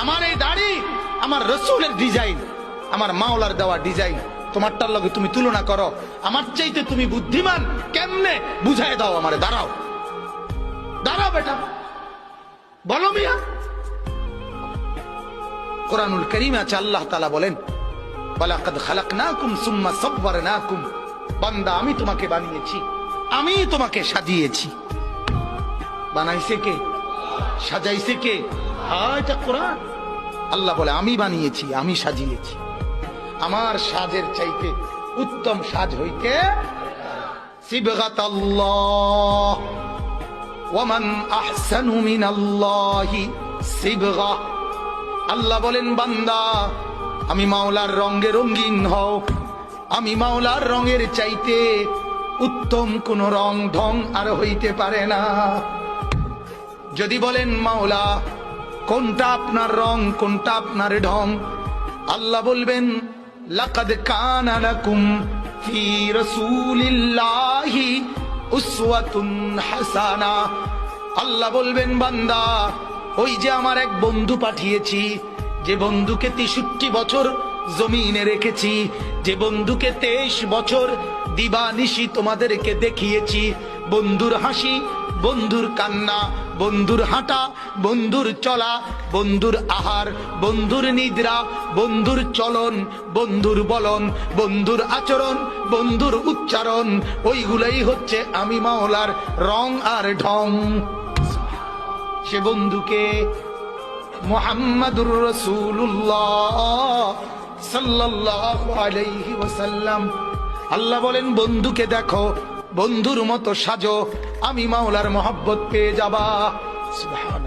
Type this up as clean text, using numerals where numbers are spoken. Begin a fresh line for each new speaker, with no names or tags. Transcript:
আমার এই দাড়ি আমার রসুলের ডিজাইন, আমার মাওলার দেওয়া ডিজাইন, তোমারটার লগে তুমি তুলনা করো, আমার চাইতে তুমি বুদ্ধিমান কেমনে বুঝাই দাও আমারে। দাঁড়াও দাঁড়াও বেটা, বলো মিয়া। কোরআনুল কারীমে আছে আল্লাহ তাআলা বলেন, ওয়ালাকাদ খালাকনাকুম সুম্মা সাওয়ারনাকুম, বান্দা আমি তোমাকে বানিয়েছি, আমি তোমাকে সাজিয়েছি। বানাইছে কে? সাজাইছে কে? এটা কোরআন। আল্লাহ বলে আমি বানিয়েছি, আমি সাজিয়েছি। আমার সাজের চাইতে উত্তম সাজ হইতে সিবগাতাল্লাহ, ওয়ামান আহসানু মিনাল্লাহি সিবগা। আল্লাহ বলেন বান্দা আমি মাওলার রঙে রঙিন হও, আমি মাওলার রঙের চাইতে উত্তম কোন রং ঢং আর হইতে পারে না। যদি বলেন মাওলা কোনটা আপনার রং, কোনটা আপনার ঢং, আল্লাহ বলবেন লাকাদ কানা লাকুম ফি রাসূলিল্লাহি উসওয়াতুন হাসানা। আল্লাহ বলবেন বান্দা ওই যে আমার এক বন্ধু পাঠিয়েছি, যে বন্ধুকে 63 বছর জমিনে রেখেছি, যে বন্ধুকে 23 বছর দিবানিশি তোমাদেরকে দেখিয়েছি, বন্ধুর হাসি, বন্ধুর কান্না, বন্ধুর হাঁটা, বন্ধুর চলা, বন্ধুর আহার, বন্ধুর নিদ্রা, বন্ধুর চলন, বন্ধুর বলন, বন্ধুর আচরণ, বন্ধুর উচ্চারণ, ওইগুলাই হচ্ছে আমি মাওলার রং আর ঢং। সে বন্ধুকে মুহাম্মাদুর রাসূলুল্লাহ সাল্লাল্লাহু আলাইহি ওয়াসাল্লাম। আল্লাহ বলেন বন্ধুকে দেখো, বন্ধুর মতো সাজো, আমি মাওলার মহব্বত পেয়ে যাবা। সুবহান।